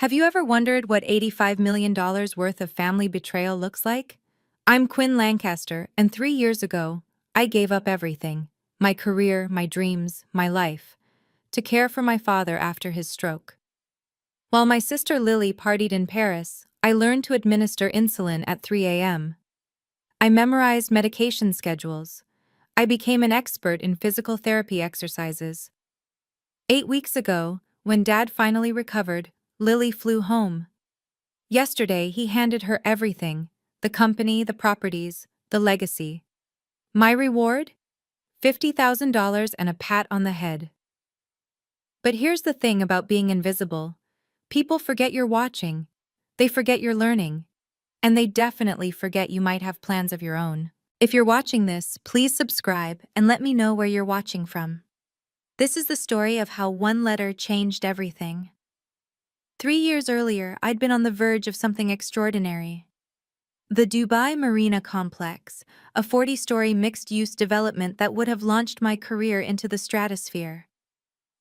Have you ever wondered what $85 million worth of family betrayal looks like? I'm Quinn Lancaster, and 3 years ago, I gave up everything, my career, my dreams, my life, to care for my father after his stroke. While my sister Lily partied in Paris, I learned to administer insulin at 3 a.m. I memorized medication schedules. I became an expert in physical therapy exercises. 8 weeks ago, when Dad finally recovered, Lily flew home. Yesterday, he handed her everything: the company, the properties, the legacy. My reward? $50,000 and a pat on the head. But here's the thing about being invisible: people forget you're watching, they forget you're learning, and they definitely forget you might have plans of your own. If you're watching this, please subscribe and let me know where you're watching from. This is the story of how one letter changed everything. 3 years earlier, I'd been on the verge of something extraordinary. The Dubai Marina Complex, a 40-story mixed-use development that would have launched my career into the stratosphere.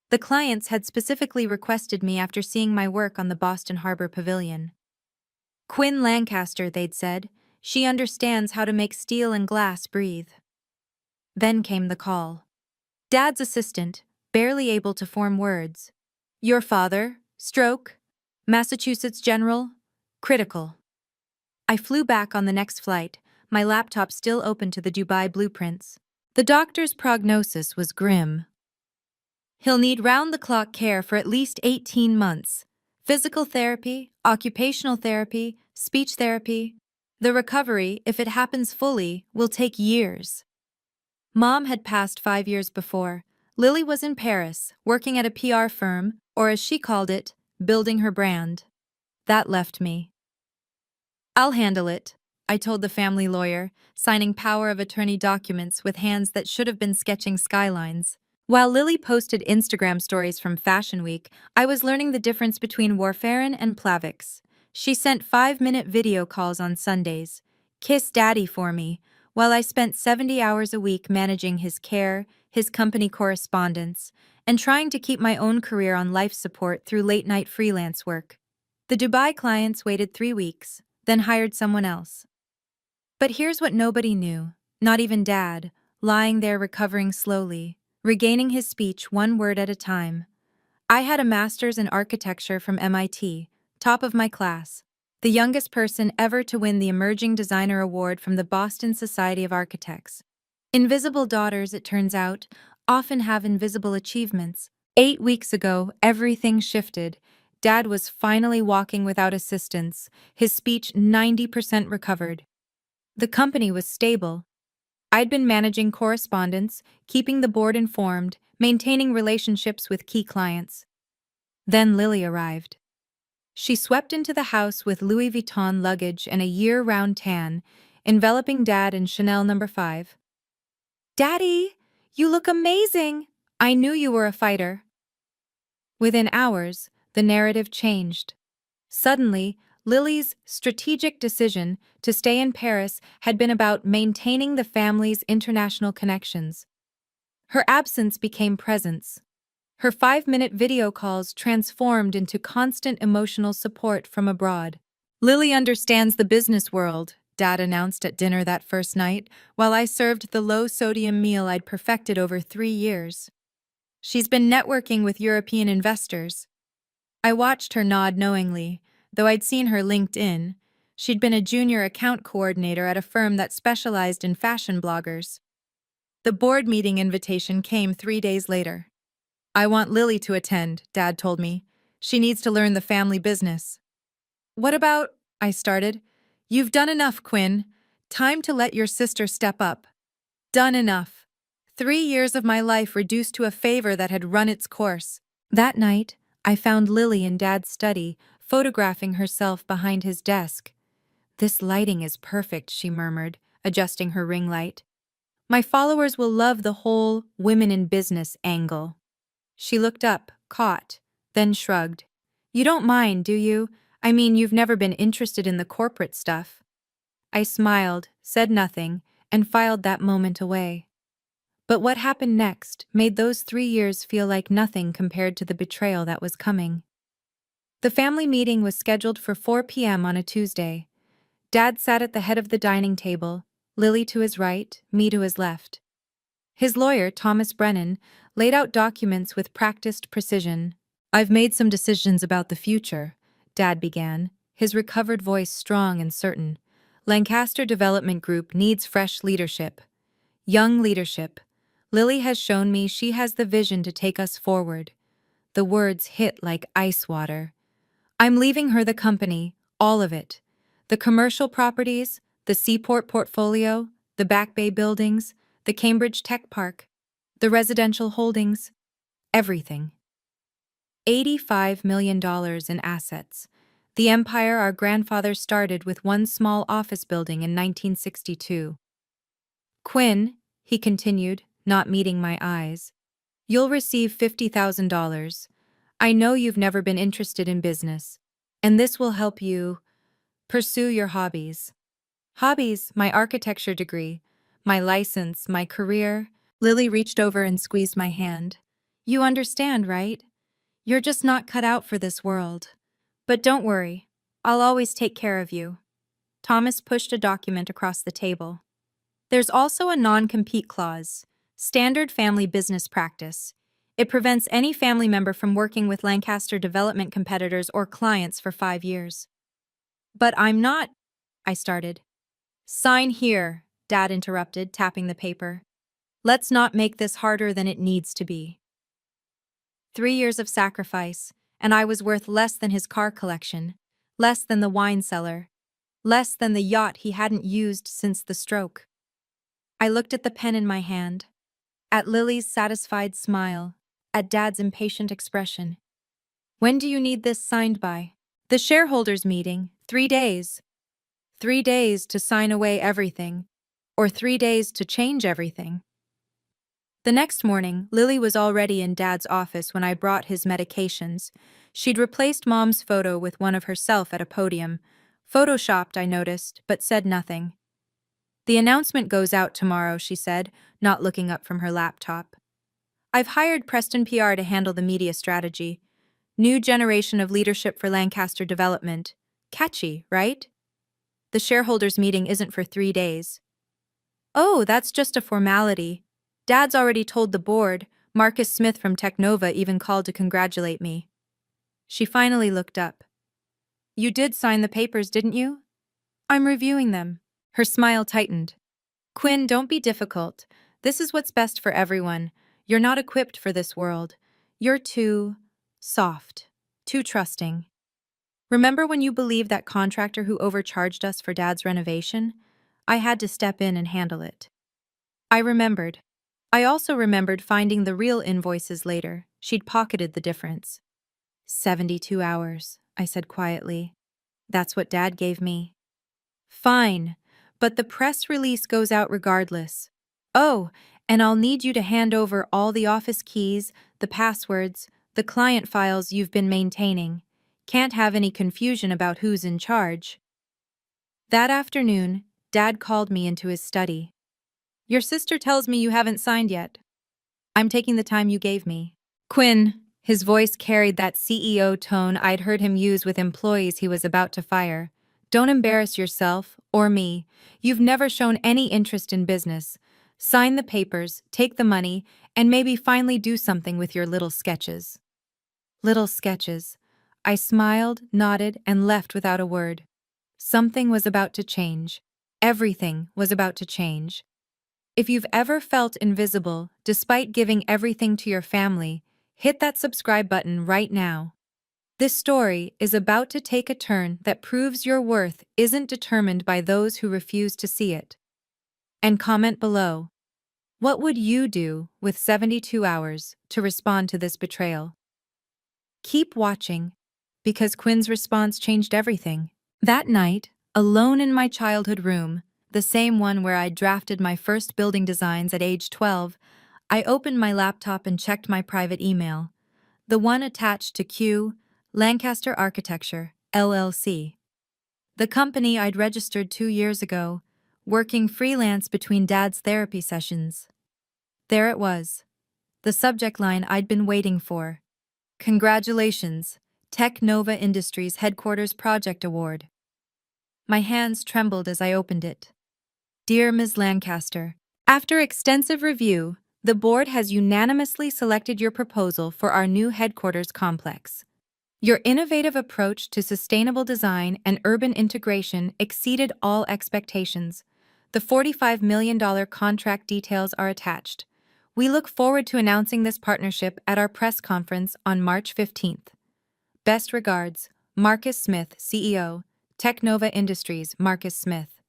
The clients had specifically requested me after seeing my work on the Boston Harbor Pavilion. Quinn Lancaster, they'd said. She understands how to make steel and glass breathe. Then came the call. Dad's assistant, barely able to form words. Your father, stroke, Massachusetts General, critical. I flew back on the next flight, my laptop still open to the Dubai blueprints. The doctor's prognosis was grim. He'll need round-the-clock care for at least 18 months. Physical therapy, occupational therapy, speech therapy. The recovery, if it happens fully, will take years. Mom had passed 5 years before. Lily was in Paris, working at a PR firm, or as she called it, building her brand. That left me. I'll handle it, I told the family lawyer, signing power of attorney documents with hands that should have been sketching skylines. While Lily posted Instagram stories from Fashion Week, I was learning the difference between Warfarin and Plavix. She sent 5-minute video calls on Sundays. Kiss Daddy for me, while I spent 70 hours a week managing his care, his company correspondence, and trying to keep my own career on life support through late-night freelance work. The Dubai clients waited 3 weeks, then hired someone else. But here's what nobody knew, not even Dad, lying there recovering slowly, regaining his speech one word at a time. I had a master's in architecture from MIT, top of my class, the youngest person ever to win the Emerging Designer Award from the Boston Society of Architects. Invisible daughters, it turns out, often have invisible achievements. 8 weeks ago, everything shifted. Dad was finally walking without assistance, his speech 90% recovered. The company was stable. I'd been managing correspondence, keeping the board informed, maintaining relationships with key clients. Then Lily arrived. She swept into the house with Louis Vuitton luggage and a year-round tan, enveloping Dad in Chanel No. 5. Daddy, you look amazing! I knew you were a fighter. Within hours, the narrative changed. Suddenly, Lily's strategic decision to stay in Paris had been about maintaining the family's international connections. Her absence became presence. Her 5-minute video calls transformed into constant emotional support from abroad. Lily understands the business world, Dad announced at dinner that first night, while I served the low-sodium meal I'd perfected over 3 years. She's been networking with European investors. I watched her nod knowingly, though I'd seen her LinkedIn. She'd been a junior account coordinator at a firm that specialized in fashion bloggers. The board meeting invitation came 3 days later. I want Lily to attend, Dad told me. She needs to learn the family business. What about, I started. You've done enough, Quinn. Time to let your sister step up. Done enough. 3 years of my life reduced to a favor that had run its course. That night, I found Lily in Dad's study, photographing herself behind his desk. This lighting is perfect, she murmured, adjusting her ring light. My followers will love the whole women in business angle. She looked up, caught, then shrugged. You don't mind, do you? I mean, you've never been interested in the corporate stuff. I smiled, said nothing, and filed that moment away. But what happened next made those 3 years feel like nothing compared to the betrayal that was coming. The family meeting was scheduled for 4 p.m. on a Tuesday. Dad sat at the head of the dining table, Lily to his right, me to his left. His lawyer, Thomas Brennan, laid out documents with practiced precision. "I've made some decisions about the future," Dad began, his recovered voice strong and certain. "Lancaster Development Group needs fresh leadership. Young leadership. Lily has shown me she has the vision to take us forward." The words hit like ice water. "I'm leaving her the company, all of it. The commercial properties, the seaport portfolio, the Back Bay buildings, the Cambridge Tech Park, the residential holdings, everything. $85 million in assets. The empire our grandfather started with one small office building in 1962. Quinn," he continued, not meeting my eyes, "you'll receive $50,000. I know you've never been interested in business, and this will help you pursue your hobbies." Hobbies, my architecture degree, my license, my career. Lily reached over and squeezed my hand. "You understand, right? You're just not cut out for this world. But don't worry, I'll always take care of you." Thomas pushed a document across the table. "There's also a non-compete clause, standard family business practice. It prevents any family member from working with Lancaster Development competitors or clients for 5 years." "But I'm not," I started. "Sign here," Dad interrupted, tapping the paper. "Let's not make this harder than it needs to be." 3 years of sacrifice, and I was worth less than his car collection, less than the wine cellar, less than the yacht he hadn't used since the stroke. I looked at the pen in my hand, at Lily's satisfied smile, at Dad's impatient expression. "When do you need this signed by?" "The shareholders' meeting, 3 days. 3 days to sign away everything, or 3 days to change everything." The next morning, Lily was already in Dad's office when I brought his medications. She'd replaced Mom's photo with one of herself at a podium. Photoshopped, I noticed, but said nothing. "The announcement goes out tomorrow," she said, not looking up from her laptop. "I've hired Preston PR to handle the media strategy. New generation of leadership for Lancaster Development. Catchy, right? The shareholders' meeting isn't for 3 days." "Oh, that's just a formality. Dad's already told the board. Marcus Smith from Technova even called to congratulate me." She finally looked up. "You did sign the papers, didn't you?" "I'm reviewing them." Her smile tightened. "Quinn, don't be difficult. This is what's best for everyone. You're not equipped for this world. You're too soft, too trusting. Remember when you believed that contractor who overcharged us for Dad's renovation? I had to step in and handle it." I remembered. I also remembered finding the real invoices later. She'd pocketed the difference. 72 hours, I said quietly. "That's what Dad gave me." "Fine, but the press release goes out regardless. Oh, and I'll need you to hand over all the office keys, the passwords, the client files you've been maintaining. Can't have any confusion about who's in charge." That afternoon, Dad called me into his study. "Your sister tells me you haven't signed yet." "I'm taking the time you gave me." "Quinn," his voice carried that CEO tone I'd heard him use with employees he was about to fire. "Don't embarrass yourself, or me. You've never shown any interest in business. Sign the papers, take the money, and maybe finally do something with your little sketches." Little sketches. I smiled, nodded, and left without a word. Something was about to change. Everything was about to change. If you've ever felt invisible, despite giving everything to your family, hit that subscribe button right now. This story is about to take a turn that proves your worth isn't determined by those who refuse to see it. And comment below. What would you do with 72 hours to respond to this betrayal? Keep watching, because Quinn's response changed everything. That night, alone in my childhood room, the same one where I'd drafted my first building designs at age 12, I opened my laptop and checked my private email. The one attached to Q, Lancaster Architecture, LLC. The company I'd registered 2 years ago, working freelance between Dad's therapy sessions. There it was. The subject line I'd been waiting for. "Congratulations. Tech Nova Industries Headquarters Project Award. My hands trembled as I opened it. Dear Ms. Lancaster, after extensive review, the board has unanimously selected your proposal for our new headquarters complex. Your innovative approach to sustainable design and urban integration exceeded all expectations. The $45 million contract details are attached. We look forward to announcing this partnership at our press conference on March 15th. Best regards, Marcus Smith, CEO, Technova Industries. Marcus Smith,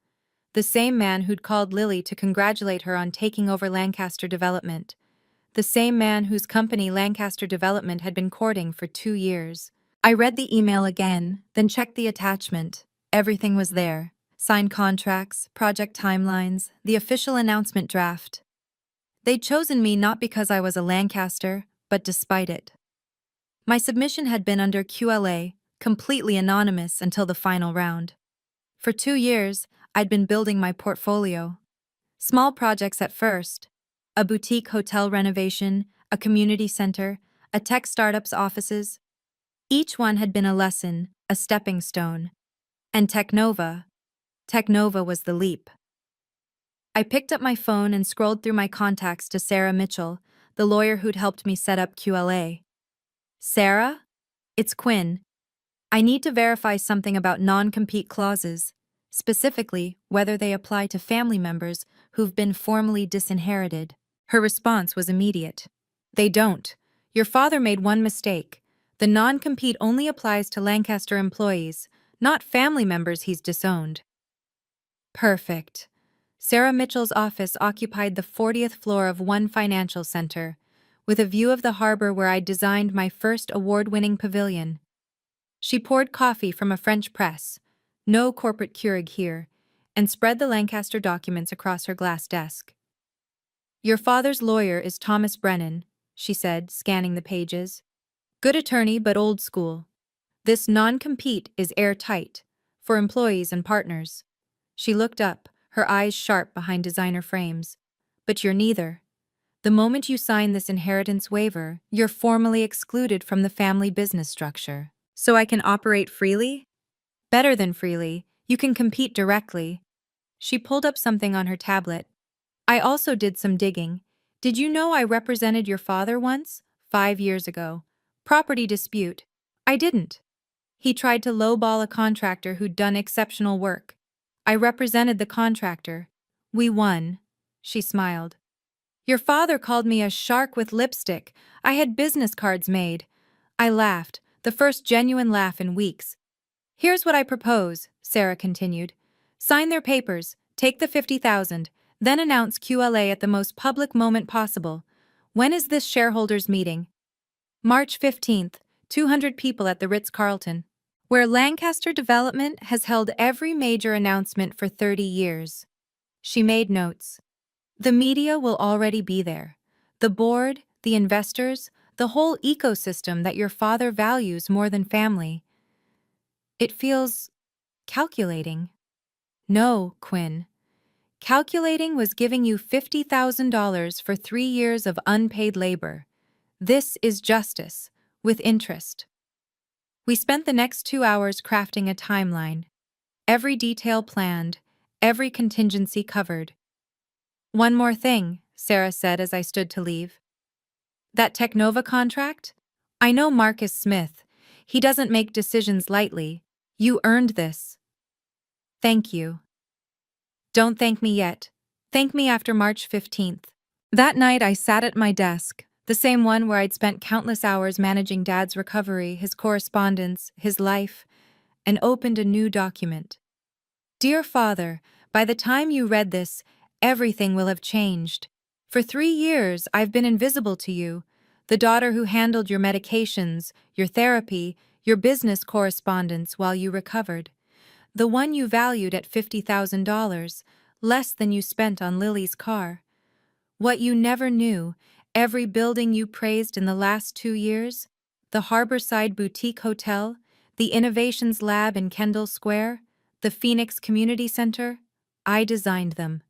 the same man who'd called Lily to congratulate her on taking over Lancaster Development. The same man whose company Lancaster Development had been courting for 2 years. I read the email again, then checked the attachment. Everything was there. Signed contracts, project timelines, the official announcement draft. They'd chosen me not because I was a Lancaster, but despite it. My submission had been under QLA, completely anonymous until the final round. For 2 years, I'd been building my portfolio. Small projects at first. A boutique hotel renovation, a community center, a tech startup's offices. Each one had been a lesson, a stepping stone. And Technova was the leap. I picked up my phone and scrolled through my contacts to Sarah Mitchell, the lawyer who'd helped me set up QLA. Sarah? It's Quinn. I need to verify something about non-compete clauses, specifically whether they apply to family members who've been formally disinherited. Her response was immediate. They don't. Your father made one mistake. The non-compete only applies to Lancaster employees, not family members he's disowned. Perfect. Sarah Mitchell's office occupied the 40th floor of One Financial Center, with a view of the harbor where I'd designed my first award-winning pavilion. She poured coffee from a French press, no corporate Keurig here, and spread the Lancaster documents across her glass desk. Your father's lawyer is Thomas Brennan, she said, scanning the pages. Good attorney, but old school. This non-compete is airtight, for employees and partners. She looked up, her eyes sharp behind designer frames. But you're neither. The moment you sign this inheritance waiver, you're formally excluded from the family business structure. So I can operate freely? Better than freely, you can compete directly. She pulled up something on her tablet. I also did some digging. Did you know I represented your father once? 5 years ago. Property dispute. I didn't. He tried to lowball a contractor who'd done exceptional work. I represented the contractor. We won. She smiled. Your father called me a shark with lipstick. I had business cards made. I laughed, the first genuine laugh in weeks. Here's what I propose, Sarah continued. Sign their papers, take the $50,000, then announce QLA at the most public moment possible. When is this shareholders' meeting? March 15th, 200 people at the Ritz-Carlton, where Lancaster Development has held every major announcement for 30 years. She made notes. The media will already be there. The board, the investors, the whole ecosystem that your father values more than family. It feels calculating. No, Quinn. Calculating was giving you $50,000 for 3 years of unpaid labor. This is justice, with interest. We spent the next 2 hours crafting a timeline. Every detail planned, every contingency covered. One more thing, Sarah said as I stood to leave. That Technova contract? I know Marcus Smith. He doesn't make decisions lightly. You earned this. Thank you. Don't thank me yet. Thank me after March 15th. That night I sat at my desk, the same one where I'd spent countless hours managing Dad's recovery, his correspondence, his life, and opened a new document. Dear Father, by the time you read this, everything will have changed. For 3 years, I've been invisible to you, the daughter who handled your medications, your therapy, your business correspondence while you recovered. The one you valued at $50,000, less than you spent on Lily's car. What you never knew, every building you praised in the last 2 years, the Harborside Boutique Hotel, the Innovations Lab in Kendall Square, the Phoenix Community Center, I designed them.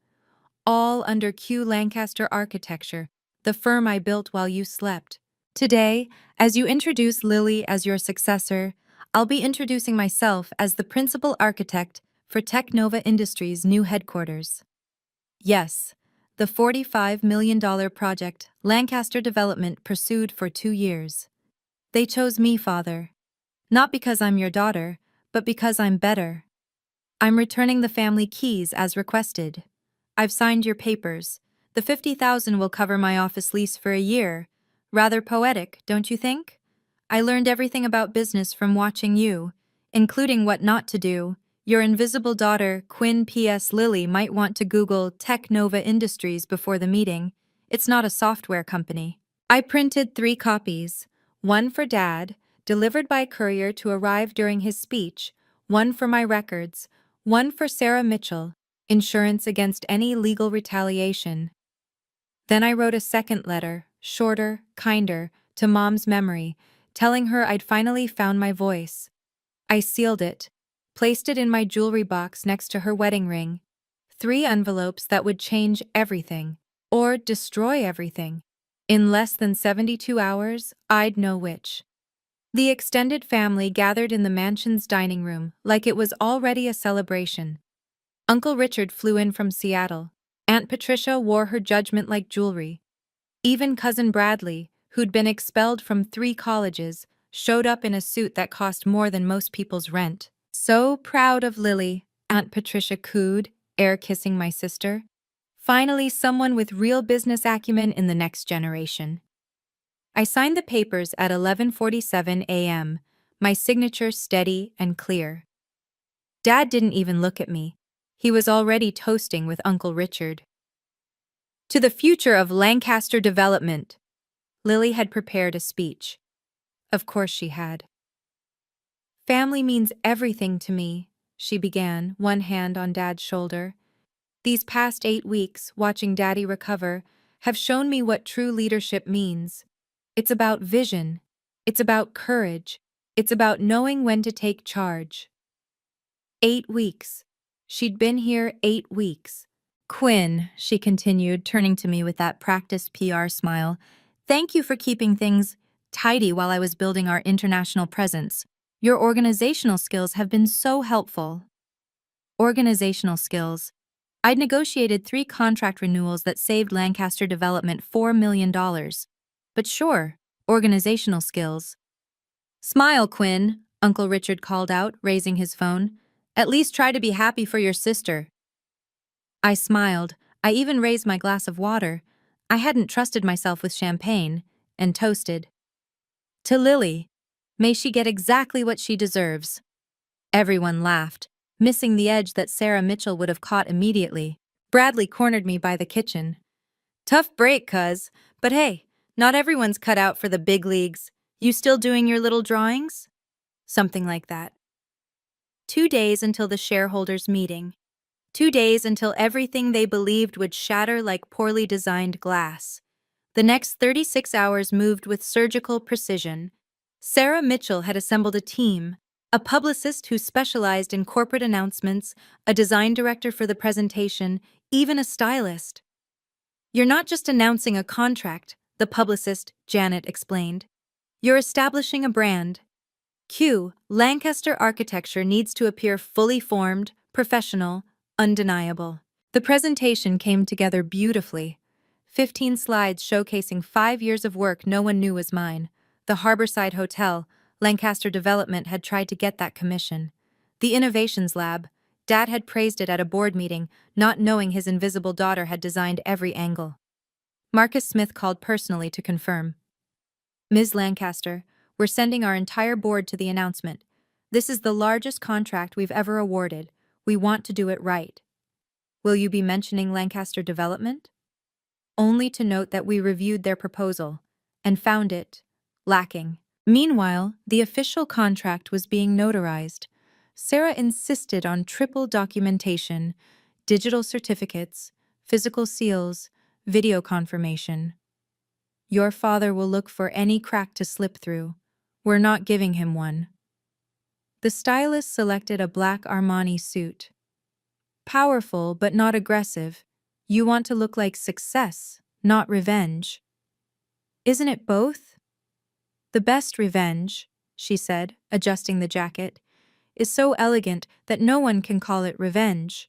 All under Q Lancaster Architecture, the firm I built while you slept. Today, as you introduce Lily as your successor, I'll be introducing myself as the principal architect for Technova Industries' new headquarters. Yes, the $45 million project Lancaster Development pursued for 2 years. They chose me, father. Not because I'm your daughter, but because I'm better. I'm returning the family keys as requested. I've signed your papers. The $50,000 will cover my office lease for a year. Rather poetic, don't you think? I learned everything about business from watching you, including what not to do. Your invisible daughter, Quinn P.S. Lily, might want to Google Technova Industries before the meeting. It's not a software company. I printed 3 copies, one for Dad, delivered by courier to arrive during his speech, one for my records, one for Sarah Mitchell, insurance against any legal retaliation. Then I wrote a second letter, shorter, kinder, to Mom's memory, telling her I'd finally found my voice. I sealed it, placed it in my jewelry box next to her wedding ring. 3 envelopes that would change everything, or destroy everything. In less than 72 hours, I'd know which. The extended family gathered in the mansion's dining room like it was already a celebration. Uncle Richard flew in from Seattle. Aunt Patricia wore her judgment like jewelry. Even Cousin Bradley, who'd been expelled from 3 colleges, showed up in a suit that cost more than most people's rent. "So proud of Lily," Aunt Patricia cooed, air-kissing my sister. Finally, someone with real business acumen in the next generation. I signed the papers at 11:47 a.m., my signature steady and clear. Dad didn't even look at me. He was already toasting with Uncle Richard. To the future of Lancaster Development. Lily had prepared a speech. Of course she had. Family means everything to me, she began, one hand on Dad's shoulder. These past 8 weeks, watching Daddy recover, have shown me what true leadership means. It's about vision. It's about courage. It's about knowing when to take charge. 8 weeks. She'd been here 8 weeks. Quinn, she continued, turning to me with that practiced PR smile, thank you for keeping things tidy while I was building our international presence. Your organizational skills have been so helpful. Organizational skills. I'd negotiated 3 contract renewals that saved Lancaster Development $4 million. But sure, organizational skills. Smile, Quinn, Uncle Richard called out, raising his phone. At least try to be happy for your sister. I smiled. I even raised my glass of water. I hadn't trusted myself with champagne, and toasted. To Lily. May she get exactly what she deserves. Everyone laughed, missing the edge that Sarah Mitchell would have caught immediately. Bradley cornered me by the kitchen. Tough break, cuz. But hey, not everyone's cut out for the big leagues. You still doing your little drawings? Something like that. 2 days until the shareholders' meeting. 2 days until everything they believed would shatter like poorly designed glass. The next 36 hours moved with surgical precision. Sarah Mitchell had assembled a team, a publicist who specialized in corporate announcements, a design director for the presentation, even a stylist. You're not just announcing a contract, the publicist, Janet, explained. You're establishing a brand. Lancaster architecture needs to appear fully formed, professional, undeniable. The presentation came together beautifully. 15 slides showcasing 5 years of work no one knew was mine. The Harborside Hotel, Lancaster Development had tried to get that commission. The Innovations Lab, Dad had praised it at a board meeting, not knowing his invisible daughter had designed every angle. Marcus Smith called personally to confirm. Ms. Lancaster, we're sending our entire board to the announcement. This is the largest contract we've ever awarded. We want to do it right. Will you be mentioning Lancaster Development? Only to note that we reviewed their proposal and found it lacking. Meanwhile, the official contract was being notarized. Sarah insisted on triple documentation, digital certificates, physical seals, video confirmation. Your father will look for any crack to slip through. We're not giving him one. The stylist selected a black Armani suit. Powerful but not aggressive. You want to look like success, not revenge. Isn't it both? The best revenge, she said, adjusting the jacket, is so elegant that no one can call it revenge.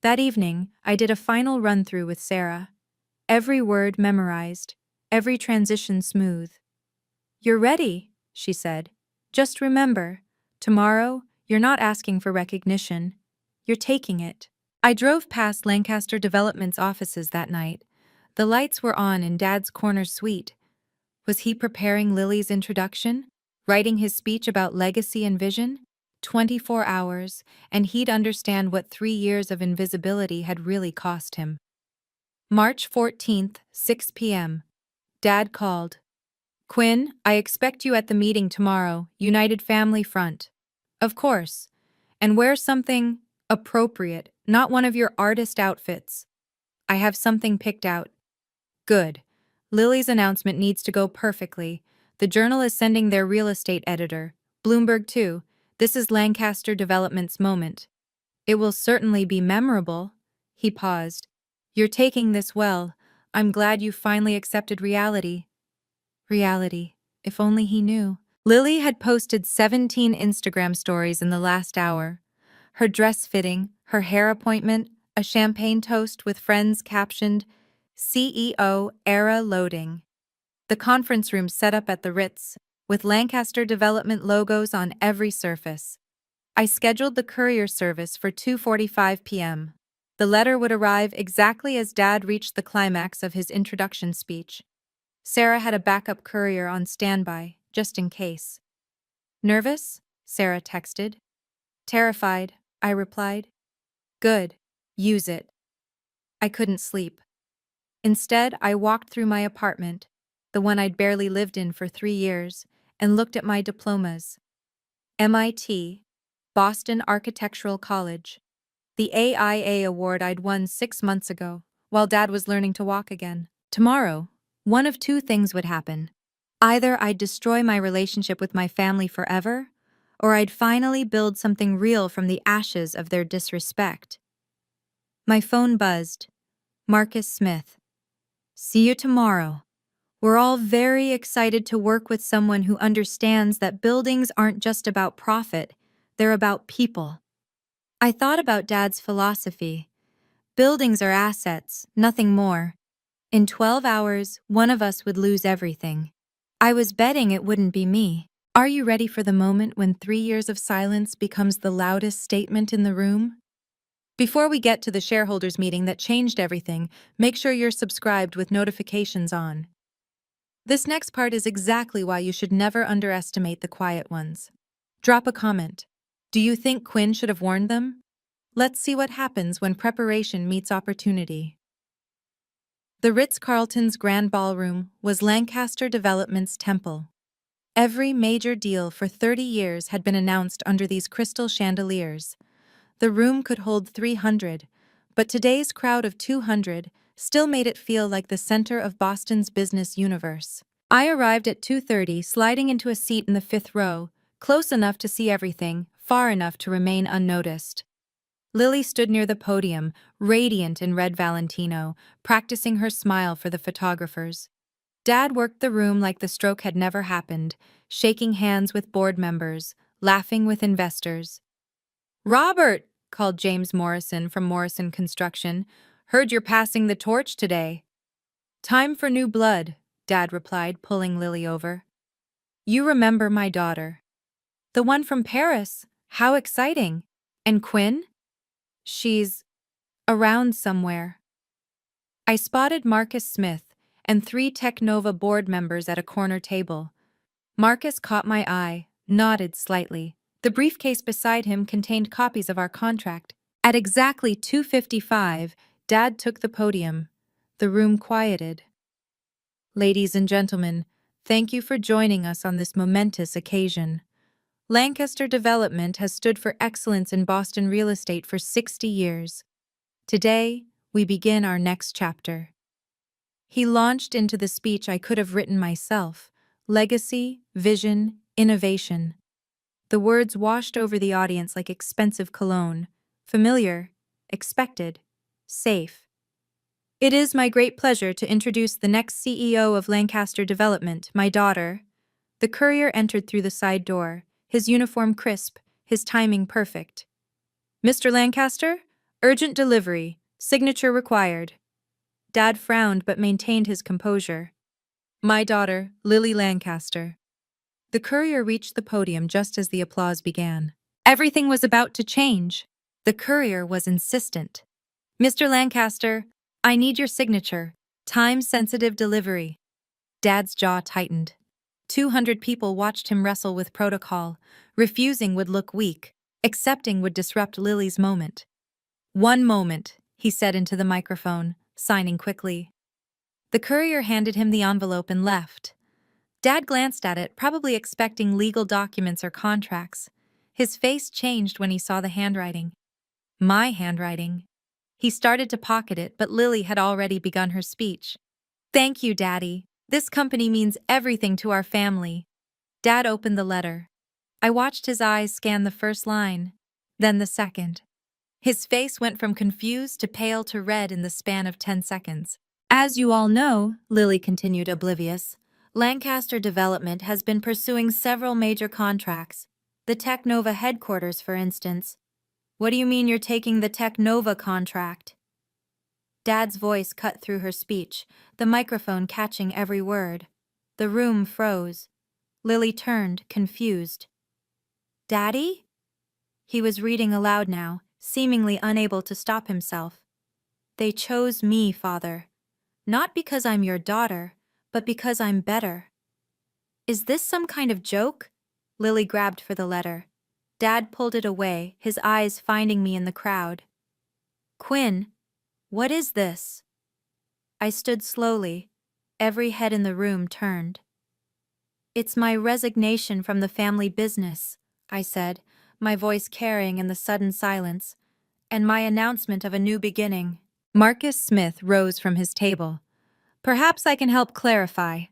That evening, I did a final run-through with Sarah. Every word memorized, every transition smooth. "You're ready," she said. "Just remember, tomorrow, you're not asking for recognition. You're taking it." I drove past Lancaster Development's offices that night. The lights were on in Dad's corner suite. Was he preparing Lily's introduction? Writing his speech about legacy and vision? 24 hours, and he'd understand what 3 years of invisibility had really cost him. March 14th, 6 p.m. Dad called. "Quinn, I expect you at the meeting tomorrow, United Family Front." "Of course. And wear something appropriate, not one of your artist outfits." "I have something picked out." "Good. Lily's announcement needs to go perfectly. The Journal is sending their real estate editor. Bloomberg too. This is Lancaster Development's moment. It will certainly be memorable." He paused. "You're taking this well. I'm glad you finally accepted reality." Reality. If only he knew. Lily had posted 17 Instagram stories in the last hour. Her dress fitting, her hair appointment, a champagne toast with friends captioned, "CEO era loading." The conference room set up at the Ritz, with Lancaster Development logos on every surface. I scheduled the courier service for 2:45 p.m. The letter would arrive exactly as Dad reached the climax of his introduction speech. Sarah had a backup courier on standby, just in case. "Nervous?" Sarah texted. "Terrified," I replied. "Good. Use it." I couldn't sleep. Instead, I walked through my apartment, the one I'd barely lived in for 3 years, and looked at my diplomas. MIT, Boston Architectural College. The AIA award I'd won 6 months ago, while Dad was learning to walk again. Tomorrow, one of two things would happen. Either I'd destroy my relationship with my family forever, or I'd finally build something real from the ashes of their disrespect. My phone buzzed. Marcus Smith. "See you tomorrow. We're all very excited to work with someone who understands that buildings aren't just about profit, they're about people." I thought about Dad's philosophy. Buildings are assets, nothing more. In 12 hours, one of us would lose everything. I was betting it wouldn't be me. Are you ready for the moment when 3 years of silence becomes the loudest statement in the room? Before we get to the shareholders meeting that changed everything, make sure you're subscribed with notifications on. This next part is exactly why you should never underestimate the quiet ones. Drop a comment. Do you think Quinn should have warned them? Let's see what happens when preparation meets opportunity. The Ritz-Carlton's Grand Ballroom was Lancaster Development's temple. Every major deal for 30 years had been announced under these crystal chandeliers. The room could hold 300, but today's crowd of 200 still made it feel like the center of Boston's business universe. I arrived at 2:30, sliding into a seat in the 5th row, close enough to see everything, far enough to remain unnoticed. Lily stood near the podium, radiant in red Valentino, practicing her smile for the photographers. Dad worked the room like the stroke had never happened, shaking hands with board members, laughing with investors. "Robert," called James Morrison from Morrison Construction, "heard you're passing the torch today." "Time for new blood," Dad replied, pulling Lily over. "You remember my daughter." "The one from Paris. How exciting. And Quinn?" "She's around somewhere." I spotted Marcus Smith and 3 Technova board members at a corner table. Marcus caught my eye, nodded slightly. The briefcase beside him contained copies of our contract. At exactly 2:55, Dad took the podium. The room quieted. "Ladies and gentlemen, thank you for joining us on this momentous occasion. Lancaster Development has stood for excellence in Boston real estate for 60 years. Today, we begin our next chapter." He launched into the speech I could have written myself: legacy, vision, innovation. The words washed over the audience like expensive cologne: familiar, expected, safe. "It is my great pleasure to introduce the next CEO of Lancaster Development, my daughter." The courier entered through the side door, his uniform crisp, his timing perfect. "Mr. Lancaster? Urgent delivery. Signature required." Dad frowned but maintained his composure. "My daughter, Lily Lancaster." The courier reached the podium just as the applause began. Everything was about to change. The courier was insistent. "Mr. Lancaster, I need your signature. Time-sensitive delivery." Dad's jaw tightened. 200 people watched him wrestle with protocol. Refusing would look weak. Accepting would disrupt Lily's moment. "One moment," he said into the microphone, signing quickly. The courier handed him the envelope and left. Dad glanced at it, probably expecting legal documents or contracts. His face changed when he saw the handwriting. My handwriting. He started to pocket it, but Lily had already begun her speech. "Thank you, Daddy. This company means everything to our family." Dad opened the letter. I watched his eyes scan the first line, then the second. His face went from confused to pale to red in the span of 10 seconds. "As you all know," Lily continued oblivious, "Lancaster Development has been pursuing several major contracts. The Technova headquarters, for instance." "What do you mean you're taking the Technova contract?" Dad's voice cut through her speech, the microphone catching every word. The room froze. Lily turned, confused. "Daddy?" He was reading aloud now, seemingly unable to stop himself. "They chose me, Father. Not because I'm your daughter, but because I'm better." "Is this some kind of joke?" Lily grabbed for the letter. Dad pulled it away, his eyes finding me in the crowd. "Quinn, what is this?" I stood slowly. Every head in the room turned. "It's my resignation from the family business," I said, my voice carrying in the sudden silence, "and my announcement of a new beginning." Marcus Smith rose from his table. "Perhaps I can help clarify."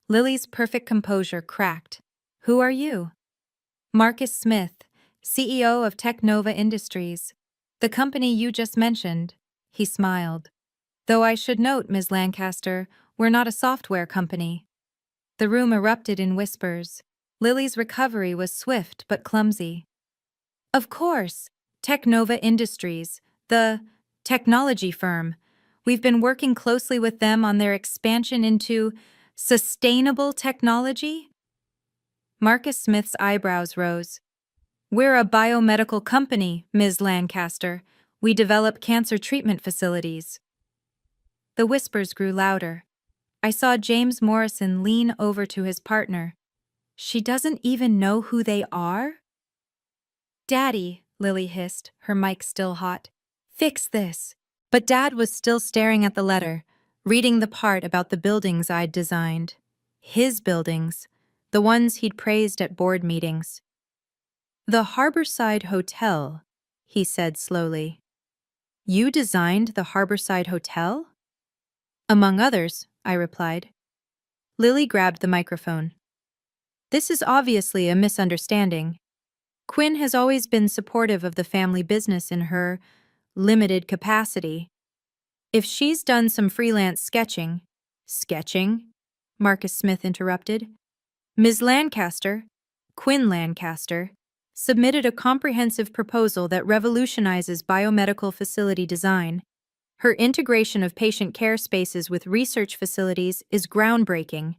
Lily's perfect composure cracked. "Who are you?" "Marcus Smith, CEO of Technova Industries, the company you just mentioned." He smiled. "Though I should note, Ms. Lancaster, we're not a software company." The room erupted in whispers. Lily's recovery was swift but clumsy. "Of course, Technova Industries, the technology firm. We've been working closely with them on their expansion into sustainable technology." Marcus Smith's eyebrows rose. "We're a biomedical company, Ms. Lancaster. We develop cancer treatment facilities." The whispers grew louder. I saw James Morrison lean over to his partner. "She doesn't even know who they are?" "Daddy," Lily hissed, her mic still hot, "fix this." But Dad was still staring at the letter, reading the part about the buildings I'd designed. His buildings, the ones he'd praised at board meetings. "The Harborside Hotel," he said slowly. "You designed the Harborside Hotel?" "Among others," I replied. Lily grabbed the microphone. "This is obviously a misunderstanding. Quinn has always been supportive of the family business in her limited capacity. If she's done some freelance sketching—" "Sketching?" Marcus Smith interrupted. "Ms. Lancaster, Quinn Lancaster, submitted a comprehensive proposal that revolutionizes biomedical facility design. Her integration of patient care spaces with research facilities is groundbreaking."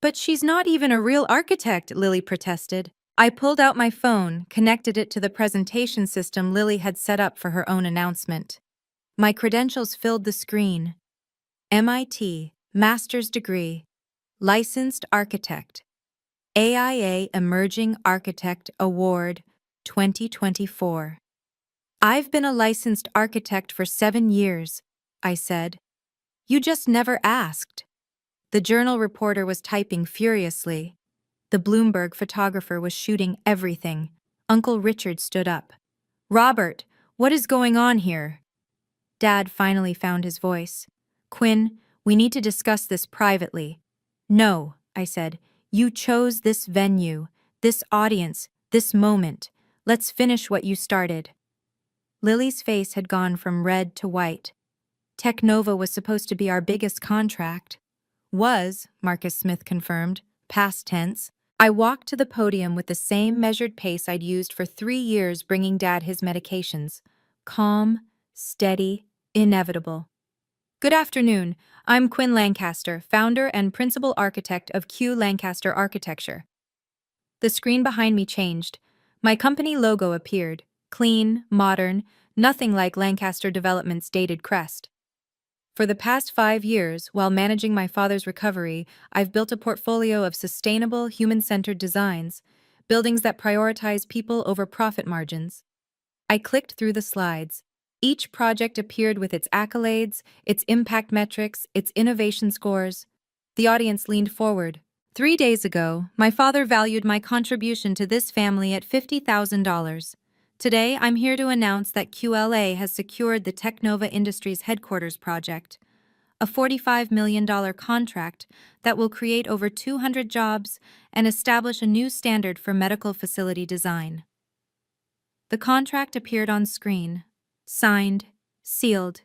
"But she's not even a real architect," Lily protested. I pulled out my phone, connected it to the presentation system Lily had set up for her own announcement. My credentials filled the screen. MIT, master's degree, licensed architect, AIA Emerging Architect Award 2024. "I've been a licensed architect for 7 years, I said. "You just never asked." The journal reporter was typing furiously. The Bloomberg photographer was shooting everything. Uncle Richard stood up. "Robert, what is going on here?" Dad finally found his voice. "Quinn, we need to discuss this privately." "No," I said. "You chose this venue, this audience, this moment. Let's finish what you started." Lily's face had gone from red to white. Technova was supposed to be our biggest contract. "Was," Marcus Smith confirmed, past tense. I walked to the podium with the same measured pace I'd used for 3 years bringing Dad his medications. Calm, steady, inevitable. Good afternoon. I'm Quinn Lancaster, founder and principal architect of Q Lancaster Architecture. The screen behind me changed. My company logo appeared. Clean, modern, nothing like Lancaster Development's dated crest. For the past 5 years, while managing my father's recovery, I've built a portfolio of sustainable, human-centered designs, buildings that prioritize people over profit margins. I clicked through the slides. Each project appeared with its accolades, its impact metrics, its innovation scores. The audience leaned forward. 3 days ago, my father valued my contribution to this family at $50,000. Today, I'm here to announce that QLA has secured the Technova Industries headquarters project, a $45 million contract that will create over 200 jobs and establish a new standard for medical facility design. The contract appeared on screen, signed, sealed,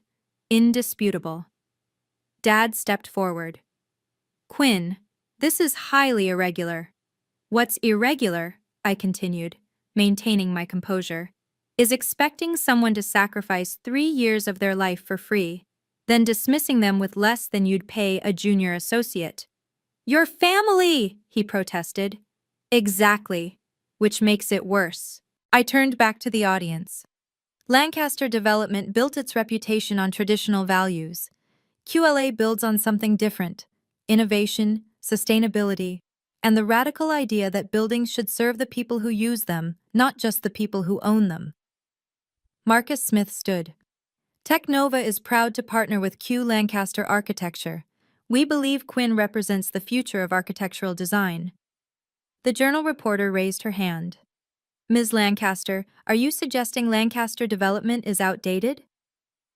indisputable. Dad stepped forward. Quinn, this is highly irregular. What's irregular, I continued, maintaining my composure, is expecting someone to sacrifice 3 years of their life for free, then dismissing them with less than you'd pay a junior associate. Your family, he protested. Exactly, which makes it worse. I turned back to the audience. Lancaster Development built its reputation on traditional values. QLA builds on something different: innovation, sustainability, and the radical idea that buildings should serve the people who use them, not just the people who own them. Marcus Smith stood. Technova is proud to partner with Q Lancaster Architecture. We believe Quinn represents the future of architectural design. The journal reporter raised her hand. Ms. Lancaster, are you suggesting Lancaster Development is outdated?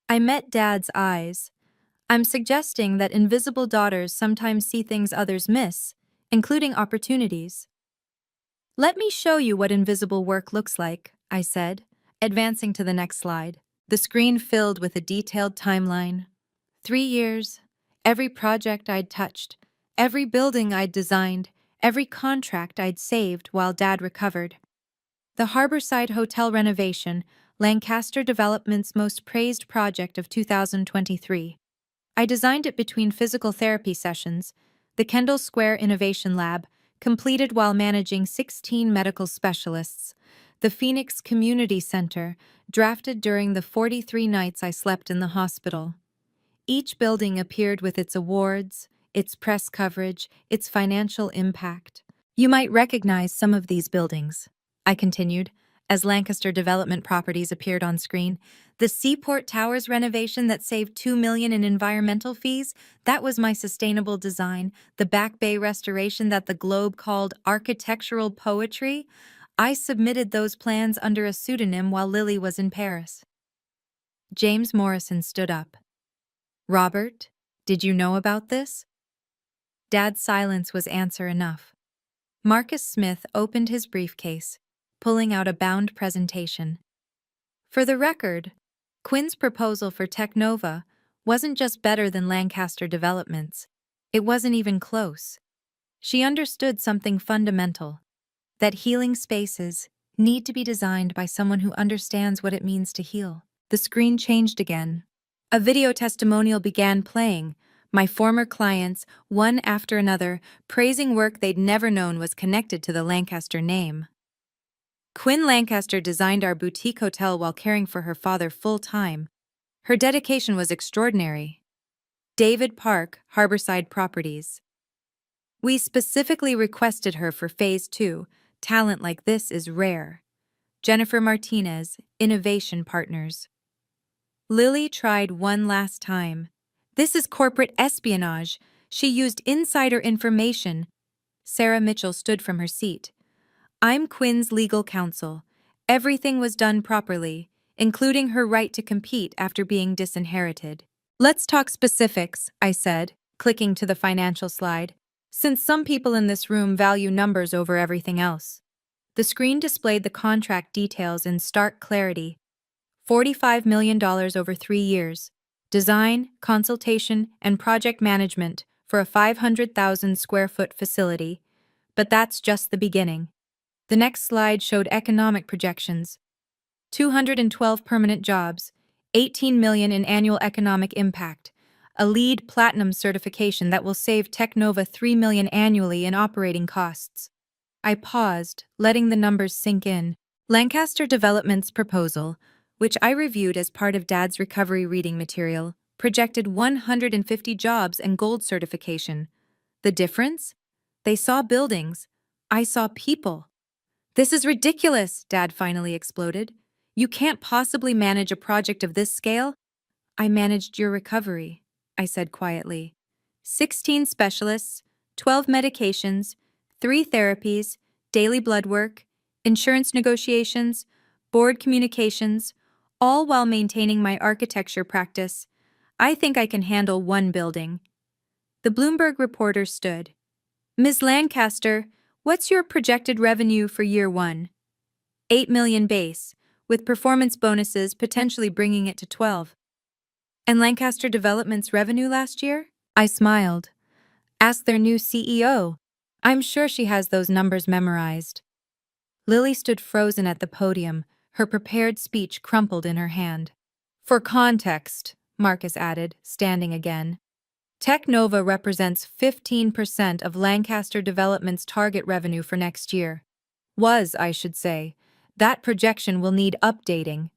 I met Dad's eyes. I'm suggesting that invisible daughters sometimes see things others miss, including opportunities. Let me show you what invisible work looks like, I said, advancing to the next slide. The screen filled with a detailed timeline. 3 years, every project I'd touched, every building I'd designed, every contract I'd saved while Dad recovered. The Harborside Hotel renovation, Lancaster Development's most praised project of 2023. I designed it between physical therapy sessions, the Kendall Square Innovation Lab, completed while managing 16 medical specialists, the Phoenix Community Center, drafted during the 43 nights I slept in the hospital. Each building appeared with its awards, its press coverage, its financial impact. You might recognize some of these buildings, I continued, as Lancaster Development properties appeared on screen. The Seaport Towers renovation that saved $2 million in environmental fees, that was my sustainable design. The Back Bay restoration that the Globe called architectural poetry, I submitted those plans under a pseudonym while Lily was in Paris. James Morrison stood up. Robert, did you know about this? Dad's silence was answer enough. Marcus Smith opened his briefcase, pulling out a bound presentation. For the record, Quinn's proposal for Technova wasn't just better than Lancaster Development's. It wasn't even close. She understood something fundamental, that healing spaces need to be designed by someone who understands what it means to heal. The screen changed again. A video testimonial began playing, my former clients, one after another, praising work they'd never known was connected to the Lancaster name. Quinn Lancaster designed our boutique hotel while caring for her father full-time. Her dedication was extraordinary. David Park, Harborside Properties. We specifically requested her for Phase 2. Talent like this is rare. Jennifer Martinez, Innovation Partners. Lily tried one last time. This is corporate espionage. She used insider information. Sarah Mitchell stood from her seat. I'm Quinn's legal counsel. Everything was done properly, including her right to compete after being disinherited. Let's talk specifics, I said, clicking to the financial slide, since some people in this room value numbers over everything else. The screen displayed the contract details in stark clarity. $45 million over 3 years. Design, consultation, and project management for a 500,000 square foot facility. But that's just the beginning. The next slide showed economic projections. 212 permanent jobs, 18 million in annual economic impact, a LEED Platinum certification that will save Technova 3 million annually in operating costs. I paused, letting the numbers sink in. Lancaster Development's proposal, which I reviewed as part of Dad's recovery reading material, projected 150 jobs and gold certification. The difference? They saw buildings. I saw people. This is ridiculous, Dad finally exploded. You can't possibly manage a project of this scale. I managed your recovery, I said quietly. 16 specialists, 12 medications, 3 therapies, daily blood work, insurance negotiations, board communications, all while maintaining my architecture practice. I think I can handle one building. The Bloomberg reporter stood. Ms. Lancaster, what's your projected revenue for year 1? 8 million base, with performance bonuses potentially bringing it to 12. And Lancaster Development's revenue last year? I smiled. Ask their new CEO. I'm sure she has those numbers memorized. Lily stood frozen at the podium, her prepared speech crumpled in her hand. For context, Marcus added, standing again, Technova represents 15% of Lancaster Development's target revenue for next year. Was, I should say. That projection will need updating.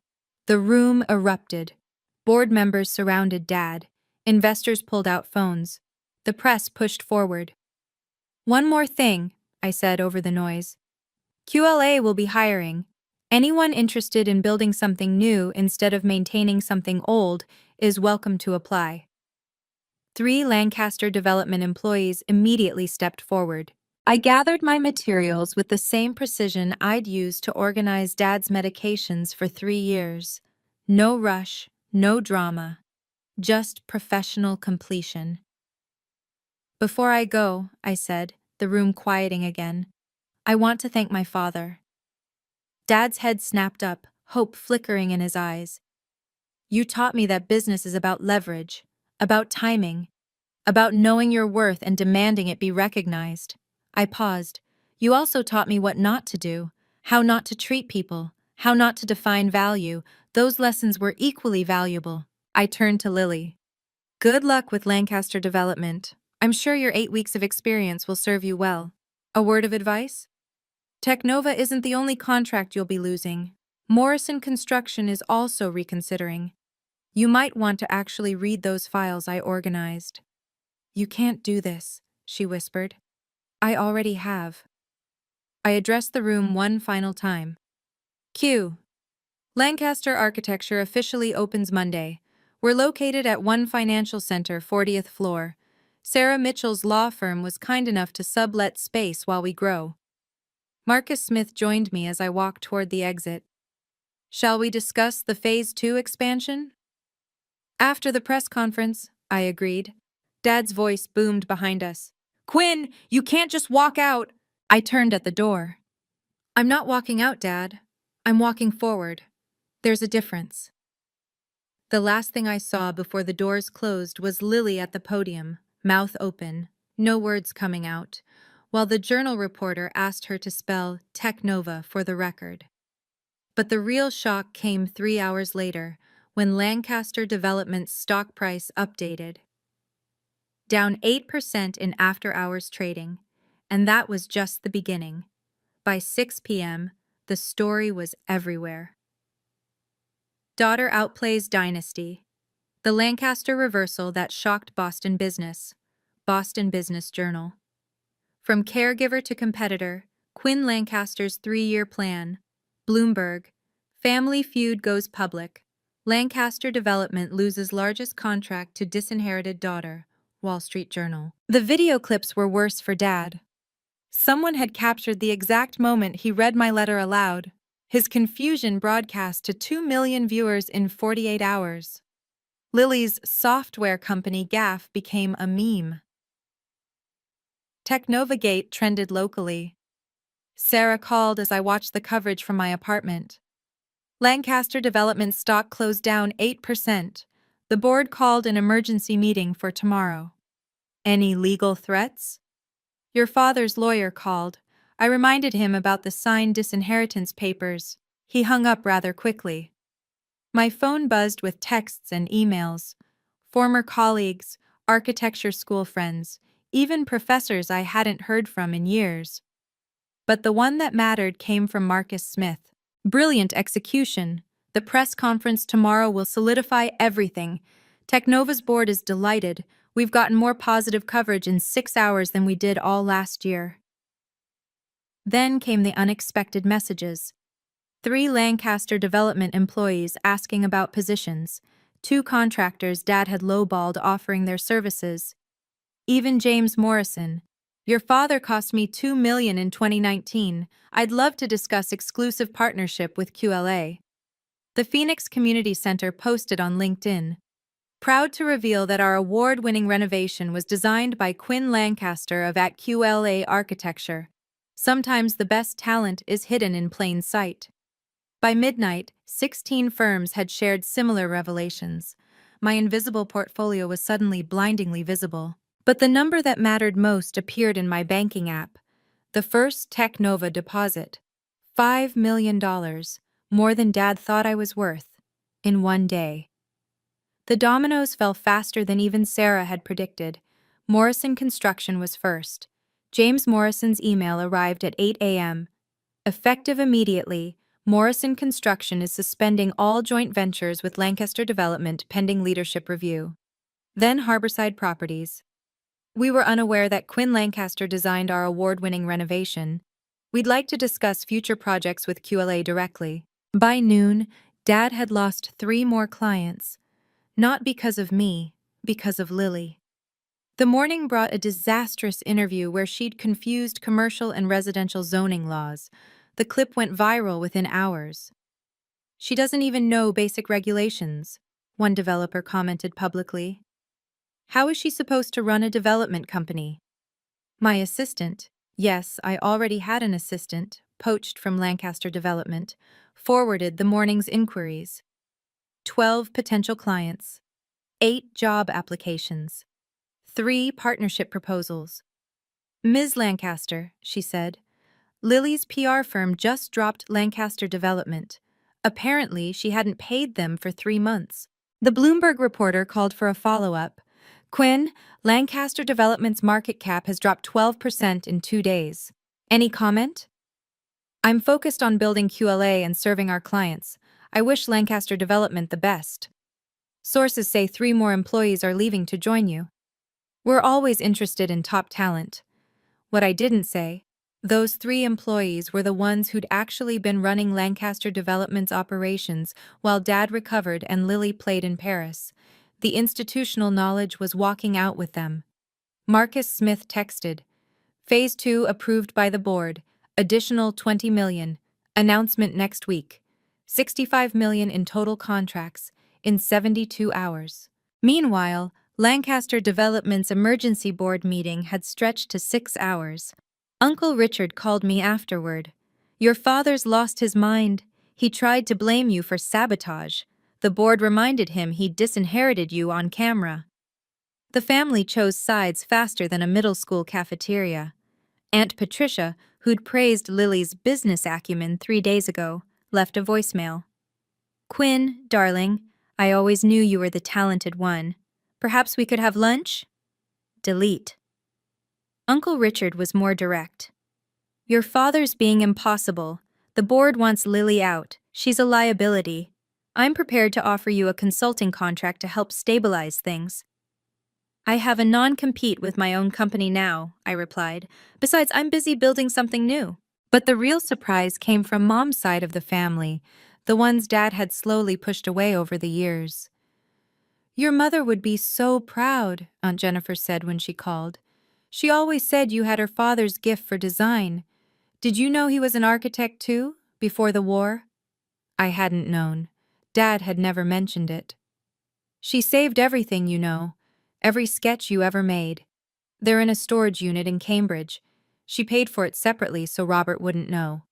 The room erupted. Board members surrounded Dad. Investors pulled out phones. The press pushed forward. One more thing, I said over the noise. QLA will be hiring. Anyone interested in building something new instead of maintaining something old is welcome to apply. 3 Lancaster Development employees immediately stepped forward. I gathered my materials with the same precision I'd used to organize Dad's medications for 3 years. No rush, no drama, just professional completion. Before I go, I said, the room quieting again, I want to thank my father. Dad's head snapped up, hope flickering in his eyes. You taught me that business is about leverage, about timing, about knowing your worth and demanding it be recognized. I paused. You also taught me what not to do, how not to treat people, how not to define value. Those lessons were equally valuable. I turned to Lily. Good luck with Lancaster Development. I'm sure your 8 weeks of experience will serve you well. A word of advice? Technova isn't the only contract you'll be losing. Morrison Construction is also reconsidering. You might want to actually read those files I organized. You can't do this, she whispered. I already have. I addressed the room one final time. Q. Lancaster Architecture officially opens Monday. We're located at One Financial Center, 40th floor. Sarah Mitchell's law firm was kind enough to sublet space while we grow. Marcus Smith joined me as I walked toward the exit. Shall we discuss the Phase 2 expansion? After the press conference, I agreed. Dad's voice boomed behind us. Quinn, you can't just walk out. I turned at the door. I'm not walking out, Dad. I'm walking forward. There's a difference. The last thing I saw before the doors closed was Lily at the podium, mouth open, no words coming out, while the journal reporter asked her to spell Technova for the record. But the real shock came 3 hours later, when Lancaster Development's stock price updated. Down 8% in after-hours trading, and that was just the beginning. By 6 p.m., the story was everywhere. Daughter outplays dynasty. The Lancaster reversal that shocked Boston Business. Boston Business Journal. From caregiver to competitor, Quinn Lancaster's 3-year plan. Bloomberg. Family feud goes public. Lancaster Development loses largest contract to disinherited daughter. Wall Street Journal. The video clips were worse for Dad. Someone had captured the exact moment he read my letter aloud. His confusion broadcast to 2 million viewers in 48 hours. Lily's software company gaffe became a meme. Technovagate trended locally. Sarah called as I watched the coverage from my apartment. Lancaster Development stock closed down 8%. The board called an emergency meeting for tomorrow. Any legal threats? Your father's lawyer called. I reminded him about the signed disinheritance papers. He hung up rather quickly. My phone buzzed with texts and emails. Former colleagues, architecture school friends, even professors I hadn't heard from in years. But the one that mattered came from Marcus Smith. Brilliant execution. The press conference tomorrow will solidify everything. Technova's board is delighted. We've gotten more positive coverage in 6 hours than we did all last year. Then came the unexpected messages. 3 Lancaster development employees asking about positions. 2 contractors Dad had lowballed offering their services. Even James Morrison. Your father cost me $2 million in 2019. I'd love to discuss exclusive partnership with QLA. The Phoenix Community Center posted on LinkedIn. Proud to reveal that our award-winning renovation was designed by Quinn Lancaster of at QLA Architecture. Sometimes the best talent is hidden in plain sight. By midnight, 16 firms had shared similar revelations. My invisible portfolio was suddenly blindingly visible. But the number that mattered most appeared in my banking app. The first Technova deposit. $5 million, more than Dad thought I was worth, in one day. The dominoes fell faster than even Sarah had predicted. Morrison Construction was first. James Morrison's email arrived at 8 a.m. Effective immediately, Morrison Construction is suspending all joint ventures with Lancaster Development pending leadership review. Then Harborside Properties. We were unaware that Quinn Lancaster designed our award-winning renovation. We'd like to discuss future projects with QLA directly. By noon, Dad had lost 3 more clients. Not because of me, because of Lily. The morning brought a disastrous interview where she'd confused commercial and residential zoning laws. The clip went viral within hours. She doesn't even know basic regulations, one developer commented publicly. How is she supposed to run a development company? My assistant, yes, I already had an assistant, poached from Lancaster Development, forwarded the morning's inquiries. 12 potential clients. 8 job applications. 3 partnership proposals. Ms. Lancaster, she said, Lily's PR firm just dropped Lancaster Development. Apparently, she hadn't paid them for 3 months. The Bloomberg reporter called for a follow-up. Quinn, Lancaster Development's market cap has dropped 12% in 2 days. Any comment? I'm focused on building QLA and serving our clients. I wish Lancaster Development the best. Sources say 3 more employees are leaving to join you. We're always interested in top talent. What I didn't say, those 3 employees were the ones who'd actually been running Lancaster Development's operations while Dad recovered and Lily played in Paris. The institutional knowledge was walking out with them. Marcus Smith texted. Phase 2 approved by the board. Additional $20 million. Announcement next week. $65 million in total contracts in 72 hours. Meanwhile, Lancaster Development's emergency board meeting had stretched to 6 hours. Uncle Richard called me afterward. Your father's lost his mind. He tried to blame you for sabotage. The board reminded him he'd disinherited you on camera. The family chose sides faster than a middle school cafeteria. Aunt Patricia, who'd praised Lily's business acumen 3 days ago, left a voicemail. Quinn, darling, I always knew you were the talented one. Perhaps we could have lunch? Delete. Uncle Richard was more direct. Your father's being impossible. The board wants Lily out. She's a liability. I'm prepared to offer you a consulting contract to help stabilize things. I have a non-compete with my own company now, I replied. Besides, I'm busy building something new. But the real surprise came from Mom's side of the family, the ones Dad had slowly pushed away over the years. Your mother would be so proud, Aunt Jennifer said when she called. She always said you had her father's gift for design. Did you know he was an architect too, before the war? I hadn't known. Dad had never mentioned it. She saved everything, you know. Every sketch you ever made. They're in a storage unit in Cambridge. She paid for it separately so Robert wouldn't know.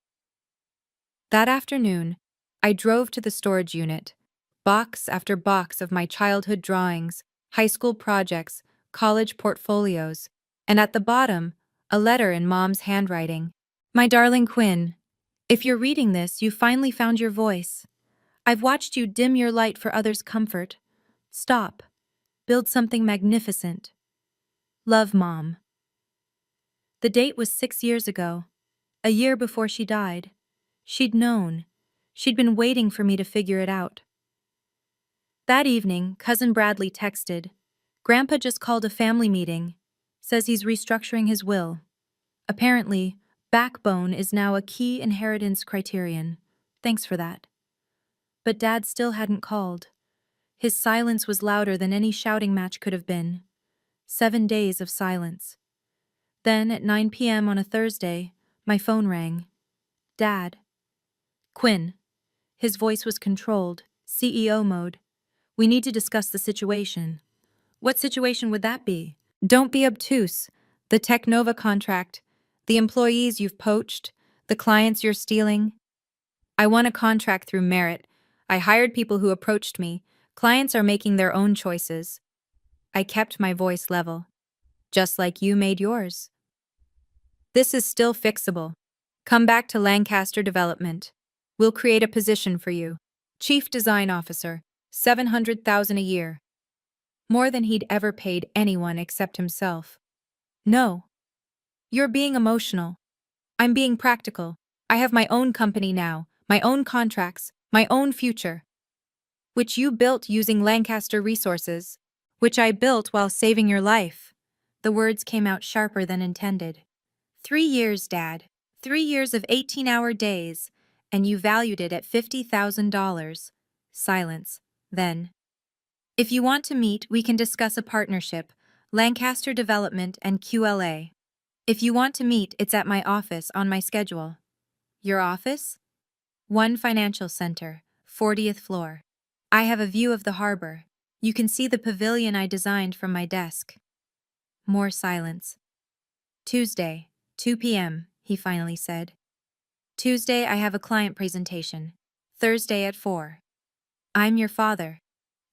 That afternoon, I drove to the storage unit. Box after box of my childhood drawings, high school projects, college portfolios, and at the bottom, A letter in Mom's handwriting. My darling Quinn, if you're reading this, you finally found your voice. I've watched you dim your light for others' comfort. Stop. Build something magnificent. Love, Mom. The date was 6 years ago, a year before she died. She'd known. She'd been waiting for me to figure it out. That evening, Cousin Bradley texted, "Grandpa just called a family meeting. Says he's restructuring his will. Apparently, backbone is now a key inheritance criterion. Thanks for that." But Dad still hadn't called. His silence was louder than any shouting match could have been. 7 days of silence. Then, at 9 p.m. on a Thursday, my phone rang. Dad. Quinn. His voice was controlled, CEO mode. "We need to discuss the situation." "What situation would that be?" "Don't be obtuse. The Technova contract, the employees you've poached, the clients you're stealing." "I won a contract through merit. I hired people who approached me. Clients are making their own choices." I kept my voice level. "Just like you made yours." "This is still fixable. Come back to Lancaster Development. We'll create a position for you. Chief Design Officer, $700,000 a year." More than he'd ever paid anyone except himself. "No. You're being emotional. I'm being practical. I have my own company now, my own contracts, my own future. Which you built using Lancaster resources. Which I built while saving your life." The words came out sharper than intended. 3 years, Dad. 3 years of 18-hour days, and you valued it at $50,000. Silence. Then, "If you want to meet, we can discuss a partnership, Lancaster Development and QLA. If you want to meet, it's at my office on my schedule." "Your office?" "One Financial Center, 40th floor. I have a view of the harbor. You can see the pavilion I designed from my desk." More silence. "Tuesday, 2 p.m., he finally said. "Tuesday, I have a client presentation. Thursday at 4. I'm your father,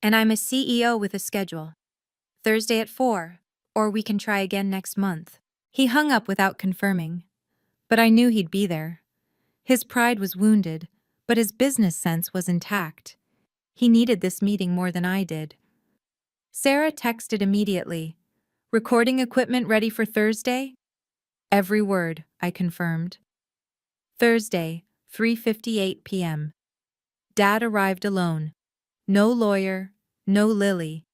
and I'm a CEO with a schedule. Thursday at 4, or we can try again next month." He hung up without confirming. But I knew he'd be there. His pride was wounded, but his business sense was intact. He needed this meeting more than I did. Sarah texted immediately. "Recording equipment ready for Thursday?" "Every word," I confirmed. Thursday, 3:58 p.m. Dad arrived alone. No lawyer, no Lily.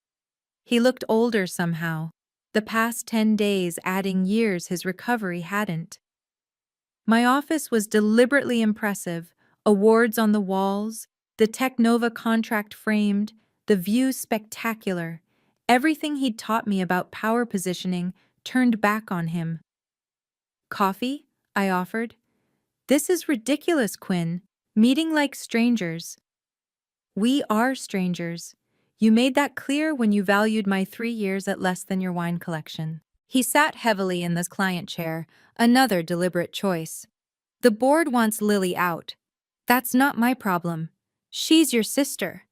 He looked older somehow, the past 10 days adding years his recovery hadn't. My office was deliberately impressive, awards on the walls, the Technova contract framed, the view spectacular. Everything he'd taught me about power positioning turned back on him. "Coffee?" I offered. "This is ridiculous, Quinn. Meeting like strangers." "We are strangers. You made that clear when you valued my 3 years at less than your wine collection." He sat heavily in the client chair, another deliberate choice. "The board wants Lily out. That's not my problem. She's your sister.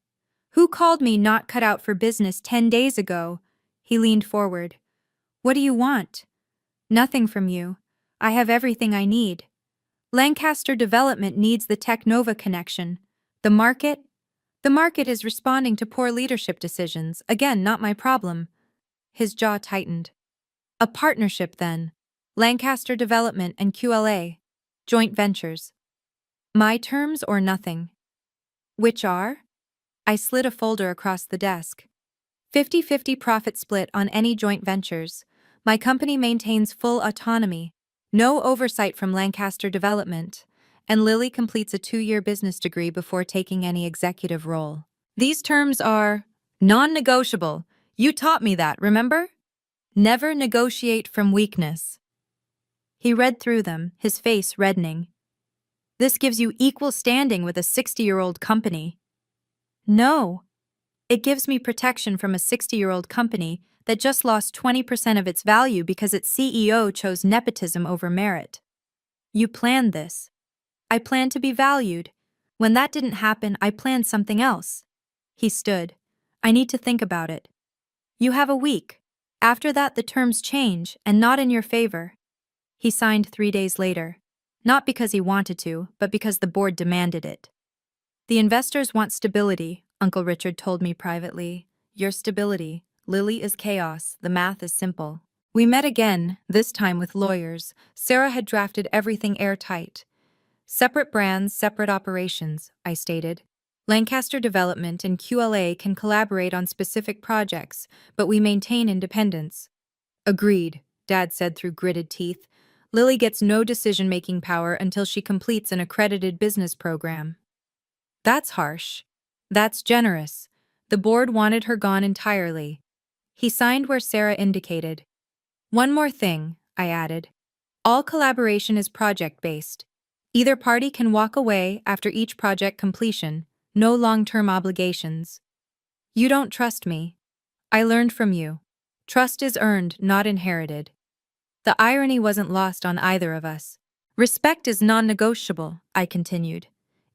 Who called me not cut out for business 10 days ago?" He leaned forward. "What do you want?" "Nothing from you. I have everything I need. Lancaster Development needs the Technova connection. The market? The market is responding to poor leadership decisions. Again, not my problem." His jaw tightened. "A partnership, then. Lancaster Development and QLA. Joint ventures. My terms or nothing." "Which are?" I slid a folder across the desk. 50-50 profit split on any joint ventures. My company maintains full autonomy. No oversight from Lancaster Development. And Lily completes a 2-year business degree before taking any executive role. These terms are non-negotiable. You taught me that, remember? Never negotiate from weakness. He read through them, his face reddening. "This gives you equal standing with a 60-year-old company." "No. It gives me protection from a 60-year-old company that just lost 20% of its value because its CEO chose nepotism over merit." "You planned this." "I planned to be valued. When that didn't happen, I planned something else." He stood. "I need to think about it." "You have a week. After that, the terms change, and not in your favor." He signed 3 days later. Not because he wanted to, but because the board demanded it. The investors want stability, Uncle Richard told me privately. Your stability. Lily is chaos, the math is simple. We met again, this time with lawyers. Sarah had drafted everything airtight. Separate brands, separate operations, I stated. Lancaster Development and QLA can collaborate on specific projects, but we maintain independence. Agreed, Dad said through gritted teeth. Lily gets no decision-making power until she completes an accredited business program. That's harsh. That's generous. The board wanted her gone entirely. He signed where Sarah indicated. One more thing, I added. All collaboration is project-based. Either party can walk away after each project completion, no long-term obligations. You don't trust me. I learned from you. Trust is earned, not inherited. The irony wasn't lost on either of us. Respect is non-negotiable, I continued.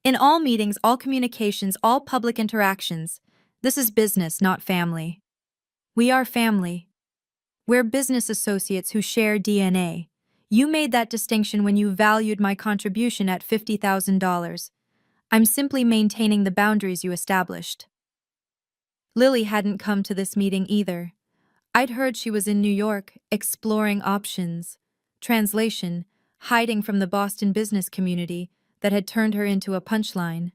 In all meetings, all communications, all public interactions, this is business, not family. We are family. We're business associates who share DNA. You made that distinction when you valued my contribution at $50,000. I'm simply maintaining the boundaries you established. Lily hadn't come to this meeting either. I'd heard she was in New York, exploring options. Translation, hiding from the Boston business community that had turned her into a punchline.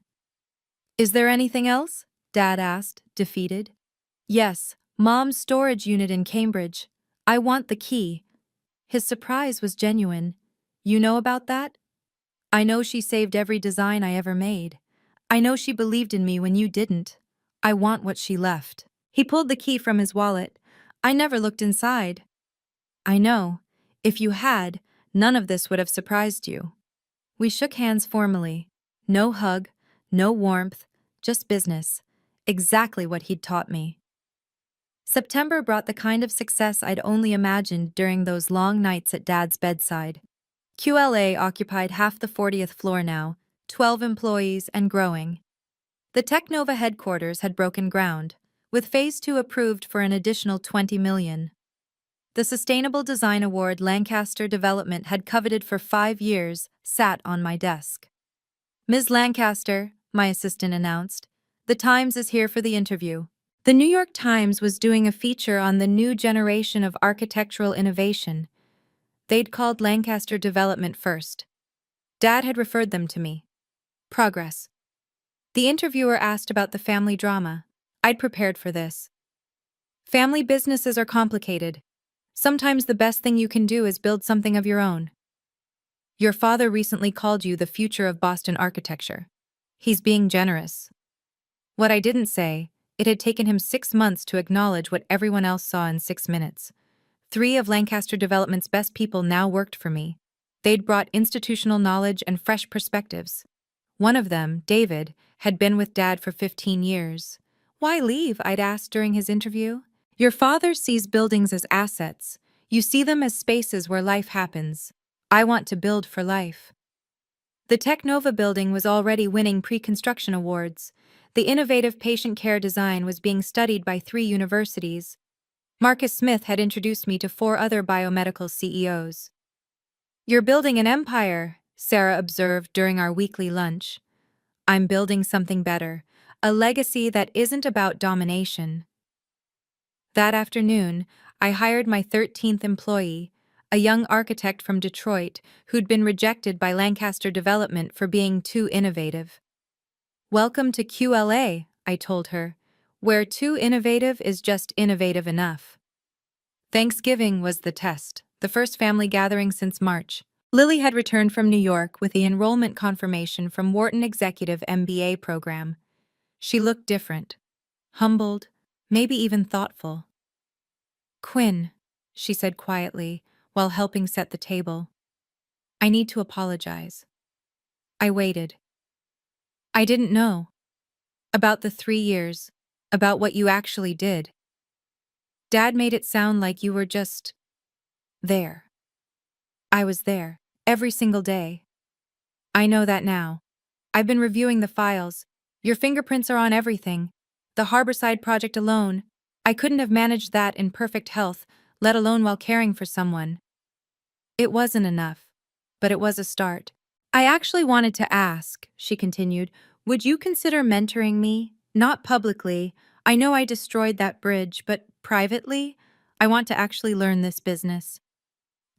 Is there anything else? Dad asked, defeated. Yes, Mom's storage unit in Cambridge. I want the key. His surprise was genuine. You know about that? I know she saved every design I ever made. I know she believed in me when you didn't. I want what she left. He pulled the key from his wallet. I never looked inside. I know. If you had, none of this would have surprised you. We shook hands formally. No hug, no warmth, just business. Exactly what he'd taught me. September brought the kind of success I'd only imagined during those long nights at Dad's bedside. QLA occupied half the 40th floor now, 12 employees and growing. The Technova headquarters had broken ground, with Phase 2 approved for an additional $20 million. The Sustainable Design Award Lancaster Development had coveted for 5 years sat on my desk. Ms. Lancaster, my assistant announced, the Times is here for the interview. The New York Times was doing a feature on the new generation of architectural innovation. They'd called Lancaster Development first. Dad had referred them to me. Progress. The interviewer asked about the family drama. I'd prepared for this. Family businesses are complicated. Sometimes the best thing you can do is build something of your own. Your father recently called you the future of Boston architecture. He's being generous. What I didn't say, it had taken him 6 months to acknowledge what everyone else saw in 6 minutes. 3 of Lancaster Development's best people now worked for me. They'd brought institutional knowledge and fresh perspectives. One of them, David, had been with Dad for 15 years. Why leave? I'd asked during his interview. Your father sees buildings as assets. You see them as spaces where life happens. I want to build for life. The Technova building was already winning pre-construction awards. The innovative patient care design was being studied by 3 universities. Marcus Smith had introduced me to 4 other biomedical CEOs. You're building an empire, Sarah observed during our weekly lunch. I'm building something better, a legacy that isn't about domination. That afternoon, I hired my 13th employee, a young architect from Detroit who'd been rejected by Lancaster Development for being too innovative. Welcome to QLA, I told her, where too innovative is just innovative enough. Thanksgiving was the test, the first family gathering since March. Lily had returned from New York with the enrollment confirmation from Wharton Executive MBA program. She looked different, humbled, maybe even thoughtful. Quinn, she said quietly, while helping set the table. I need to apologize. I waited. I didn't know. About the 3 years. About what you actually did. Dad made it sound like you were just there. I was there, every single day. I know that now. I've been reviewing the files. Your fingerprints are on everything. The Harborside project alone. I couldn't have managed that in perfect health, let alone while caring for someone. It wasn't enough, but it was a start. I actually wanted to ask, she continued, would you consider mentoring me? Not publicly. I know I destroyed that bridge, but privately, I want to actually learn this business.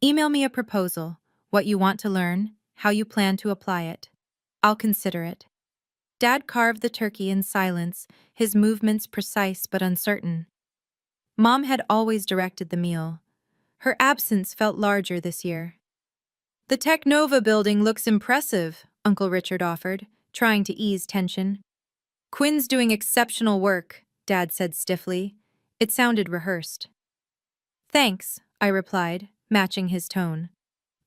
Email me a proposal, what you want to learn, how you plan to apply it. I'll consider it. Dad carved the turkey in silence, his movements precise but uncertain. Mom had always directed the meal. Her absence felt larger this year. The Technova building looks impressive, Uncle Richard offered, trying to ease tension. Quinn's doing exceptional work, Dad said stiffly. It sounded rehearsed. Thanks, I replied, matching his tone.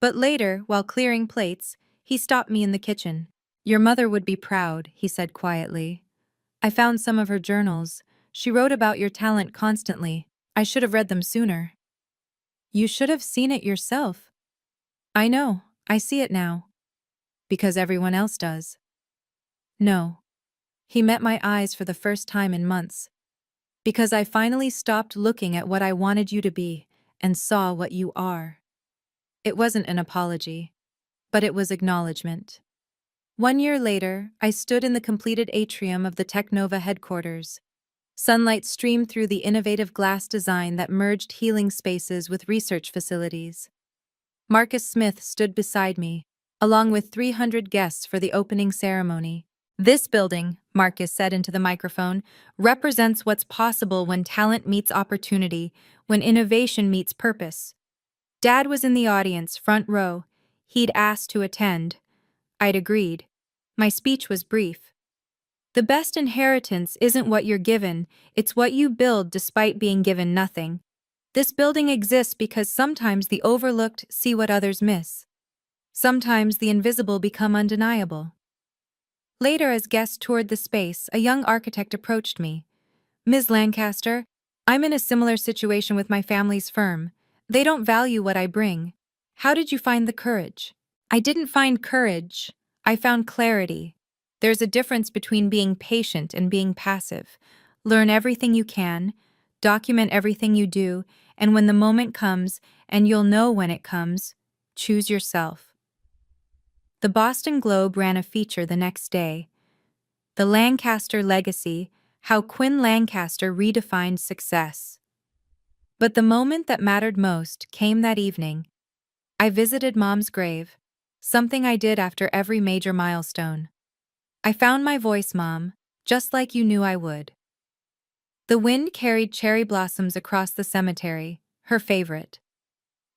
But later, while clearing plates, he stopped me in the kitchen. Your mother would be proud, he said quietly. I found some of her journals. She wrote about your talent constantly. I should have read them sooner. You should have seen it yourself. I know, I see it now. Because everyone else does. No. He met my eyes for the first time in months. Because I finally stopped looking at what I wanted you to be and saw what you are. It wasn't an apology, but it was acknowledgement. 1 year later, I stood in the completed atrium of the Technova headquarters. Sunlight streamed through the innovative glass design that merged healing spaces with research facilities. Marcus Smith stood beside me, along with 300 guests for the opening ceremony. This building, Marcus said into the microphone, represents what's possible when talent meets opportunity, when innovation meets purpose. Dad was in the audience, front row. He'd asked to attend. I'd agreed. My speech was brief. The best inheritance isn't what you're given, it's what you build despite being given nothing. This building exists because sometimes the overlooked see what others miss. Sometimes the invisible become undeniable. Later, as guests toured the space, a young architect approached me. Ms. Lancaster, I'm in a similar situation with my family's firm. They don't value what I bring. How did you find the courage? I didn't find courage. I found clarity. There's a difference between being patient and being passive. Learn everything you can, document everything you do, and when the moment comes, and you'll know when it comes, choose yourself. The Boston Globe ran a feature the next day. The Lancaster Legacy, How Quinn Lancaster Redefined Success. But the moment that mattered most came that evening. I visited Mom's grave, something I did after every major milestone. I found my voice, Mom, just like you knew I would. The wind carried cherry blossoms across the cemetery, her favorite.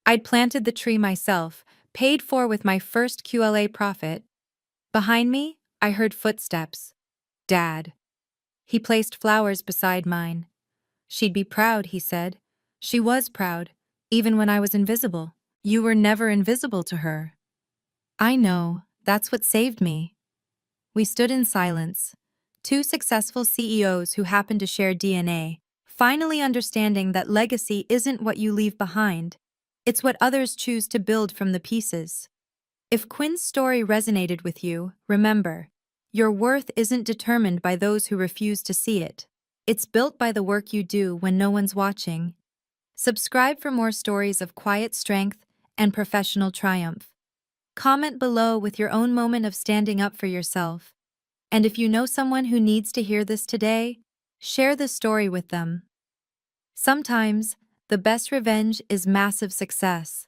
I'd planted the tree myself, paid for with my first QLA profit. Behind me, I heard footsteps. Dad. He placed flowers beside mine. She'd be proud, he said. She was proud, even when I was invisible. You were never invisible to her. I know, that's what saved me. We stood in silence, two successful CEOs who happened to share DNA, finally understanding that legacy isn't what you leave behind. It's what others choose to build from the pieces. If Quinn's story resonated with you, remember, your worth isn't determined by those who refuse to see it. It's built by the work you do when no one's watching. Subscribe for more stories of quiet strength and professional triumph. Comment below with your own moment of standing up for yourself. And if you know someone who needs to hear this today, share the story with them. Sometimes, the best revenge is massive success.